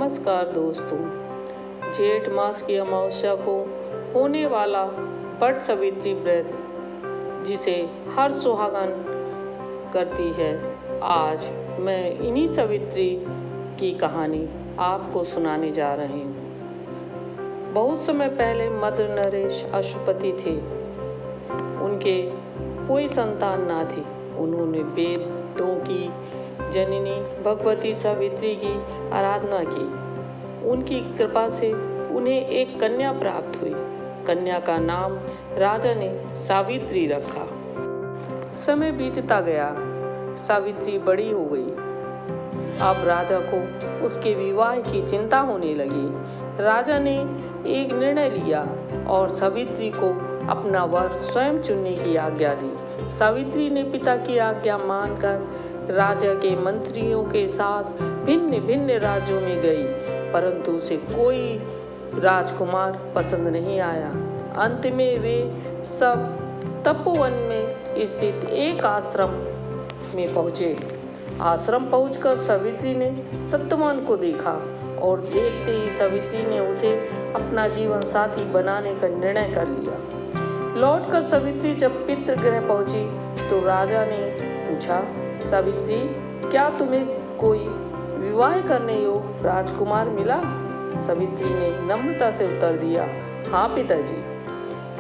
नमस्कार दोस्तों। जेठ मास की अमावस्या को होने वाला वट सावित्री व्रत, जिसे हर सुहागन करती है, आज मैं इन्हीं सावित्री की कहानी आपको सुनाने जा रही हूँ। बहुत समय पहले मद्र नरेश अशुपति थे। उनके कोई संतान ना थी। उन्होंने वेदों की जननी भगवती सावित्री की आराधना की। उनकी कृपा से उन्हें एक कन्या प्राप्त हुई। कन्या का नाम राजा ने सावित्री रखा। समय बीतता गया, सावित्री बड़ी हो गई। अब राजा को उसके विवाह की चिंता होने लगी। राजा ने एक निर्णय लिया और सावित्री को अपना वर स्वयं चुनने की आज्ञा दी। सावित्री ने पिता की आज्ञा मानकर राजा के मंत्रियों के साथ भिन्न भिन्न राज्यों में गई, परंतु उसे कोई राजकुमार पसंद नहीं आया। अंत में वे सब तपोवन में स्थित एक आश्रम में पहुंचे। आश्रम पहुंचकर सावित्री ने सत्यवान को देखा और देखते ही सावित्री ने उसे अपना जीवन साथी बनाने का निर्णय कर लिया। लौटकर सावित्री जब पितृगृह पहुंची तो राजा ने पूछा, सावित्री, क्या तुम्हें कोई विवाह करने योग्य राजकुमार मिला? सावित्री ने नम्रता से उत्तर दिया, हाँ पिताजी।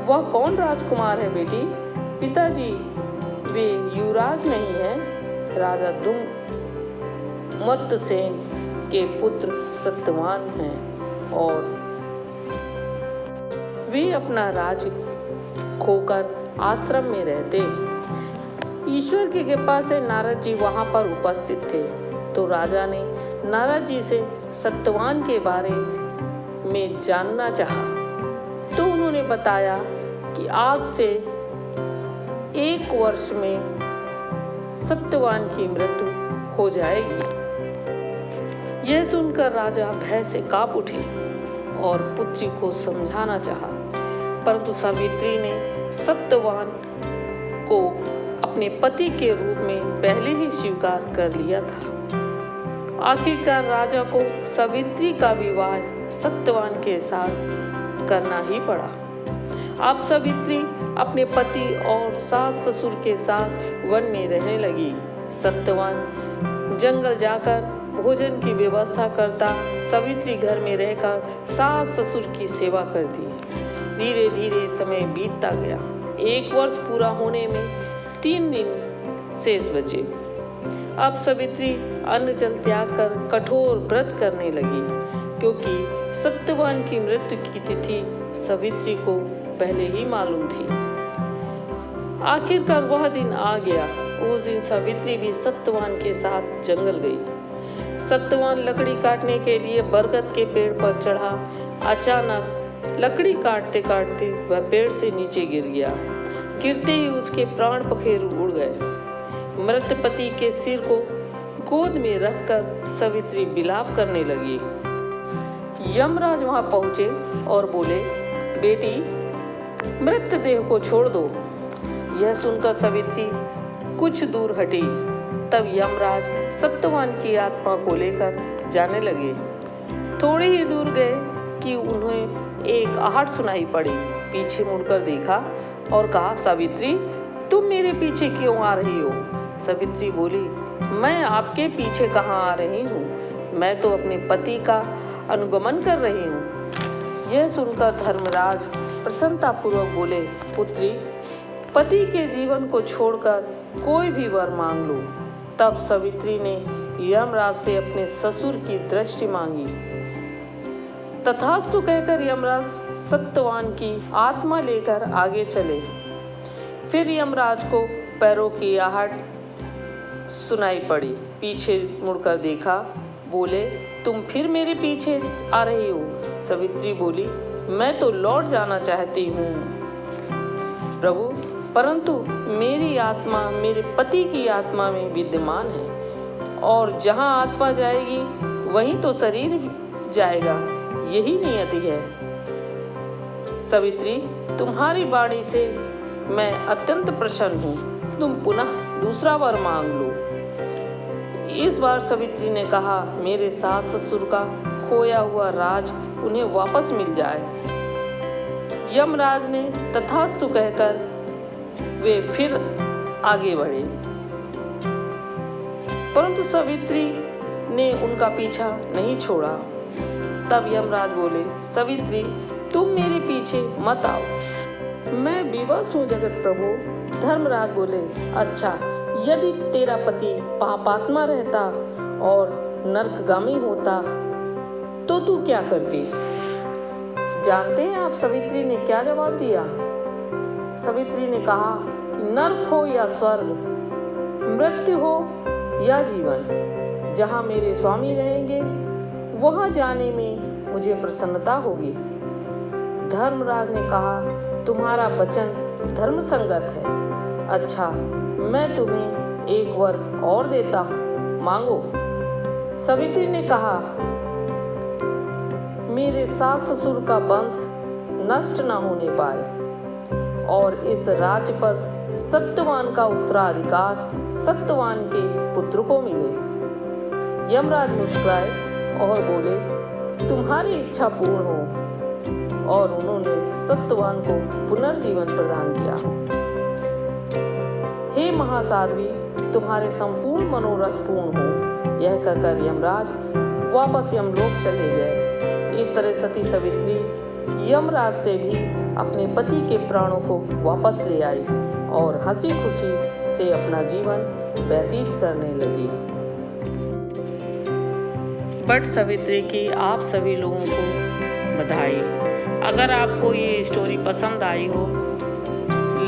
वह कौन राजकुमार है बेटी? पिताजी, वे युवराज नहीं हैं, राजा दुम्मतसेन के पुत्र सत्यवान हैं और वे अपना राज्य खोकर आश्रम में रहते। ईश्वर की कृपा से नारद जी वहां पर उपस्थित थे। तो राजा ने नारद जी से सत्यवान के बारे में जानना चाहा। तो उन्होंने बताया कि आज से 1 वर्ष में सत्यवान की मृत्यु हो जाएगी। यह सुनकर राजा भय से कांप उठे और पुत्री को समझाना चाहा, परंतु सावित्री ने सत्यवान को अपने पति के रूप में पहले ही स्वीकार कर लिया था। आखिरकार राजा को सावित्री का विवाह सत्यवान के साथ करना ही पड़ा। अब सावित्री अपने पति और सास ससुर के साथ वन में रहने लगी। सत्यवान जंगल जाकर भोजन की व्यवस्था करता, सावित्री घर में रहकर सास ससुर की सेवा करती। धीरे धीरे समय बीतता गया। 1 वर्ष पूरा होने में 3 दिन शेष बचे। अब सावित्री अन्न जल त्याग कर कठोर व्रत करने लगी, क्योंकि सत्यवान की मृत्यु की तिथि सावित्री को पहले ही मालूम थी। आखिरकार वह दिन आ गया। उस दिन सावित्री भी सत्यवान के साथ जंगल गई। सत्यवान लकड़ी काटने के लिए बरगद के पेड़ पर चढ़ा। अचानक लकड़ी काटते काटते वह पेड़ से नीचे गिर गया। गिरते ही उसके प्राण पखेरु उड़ गए। मृत पति के सिर को गोद में रखकर सावित्री विलाप करने लगी। यमराज वहां पहुंचे और बोले, बेटी, मृतदेह को छोड़ दो। यह सुनकर सावित्री कुछ दूर हटी। तब यमराज सत्यवान की आत्मा को लेकर जाने लगे। थोड़ी ही दूर गए कि उन्हें एक आहट सुनाई पड़ी। पीछे मुड़कर देखा और कहा, सावित्री, तुम मेरे पीछे क्यों आ रही हो? सावित्री बोली, मैं आपके पीछे कहाँ आ रही हूँ, मैं तो अपने पति का अनुगमन कर रही हूँ। यह सुनकर धर्मराज प्रसन्नतापूर्वक बोले, पुत्री, पति के जीवन को छोड़कर कोई भी वर मांग लो। तब सावित्री ने यमराज से अपने ससुर की दृष्टि मांगी। तथास्तु कहकर यमराज सत्यवान की आत्मा लेकर आगे चले। फिर यमराज को पैरों की आहट सुनाई पड़ी। पीछे मुड़कर देखा। बोले, तुम फिर मेरे पीछे आ रही हो? सावित्री बोली, मैं तो लौट जाना चाहती हूँ प्रभु, परंतु मेरी आत्मा मेरे पति की आत्मा में विद्यमान है, और जहाँ आत्मा जाएगी वहीं तो शरीर जाएगा। यही नियति है। सावित्री, तुम्हारी वाणी से मैं अत्यंत प्रसन्न हूँ। तुम पुनः दूसरा वर मांग लो। इस बार सावित्री ने कहा, मेरे सास ससुर का खोया हुआ राज उन्हें वापस मिल जाए। यमराज ने तथास्तु कहकर वे फिर आगे बढ़े, परंतु सावित्री ने उनका पीछा नहीं छोड़ा। तब यमराज बोले, सावित्री तुम मेरे पीछे मत आओ, मैं विवश हूँ जगत प्रभु। धर्मराज बोले, अच्छा, यदि तेरा पति पापात्मा रहता और नरकगामी होता तो तू क्या करती? जानते हैं आप सावित्री ने क्या जवाब दिया? सावित्री ने कहा कि नरक हो या स्वर्ग, मृत्यु हो या जीवन, जहाँ मेरे स्वामी रहेंगे वहाँ जाने में मुझे प्रसन्नता होगी। धर्मराज ने कहा, तुम्हारा वचन धर्म संगत है। अच्छा, मैं तुम्हें एक वर और देता हूँ, मांगो। सावित्री ने कहा, मेरे सास ससुर का वंश नष्ट न होने पाए और इस राज्य पर सत्यवान का उत्तराधिकार सत्यवान के पुत्र को मिले। यमराज मुस्कुराए और बोले, तुम्हारी इच्छा पूर्ण हो। और उन्होंने सत्यवान को पुनर्जीवन प्रदान किया। हे महासाध्वी, तुम्हारे संपूर्ण मनोरथ पूर्ण हो। यह कहकर यमराज वापस यमलोक चले गए। इस तरह सती सावित्री यमराज से भी अपने पति के प्राणों को वापस ले आई और हंसी खुशी से अपना जीवन व्यतीत करने लगी। बट सावित्री की आप सभी लोगों को बधाई। अगर आपको ये स्टोरी पसंद आई हो,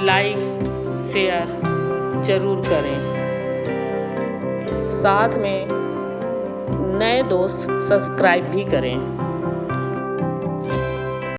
लाइक शेयर जरूर करें। साथ में नए दोस्त सब्सक्राइब भी करें।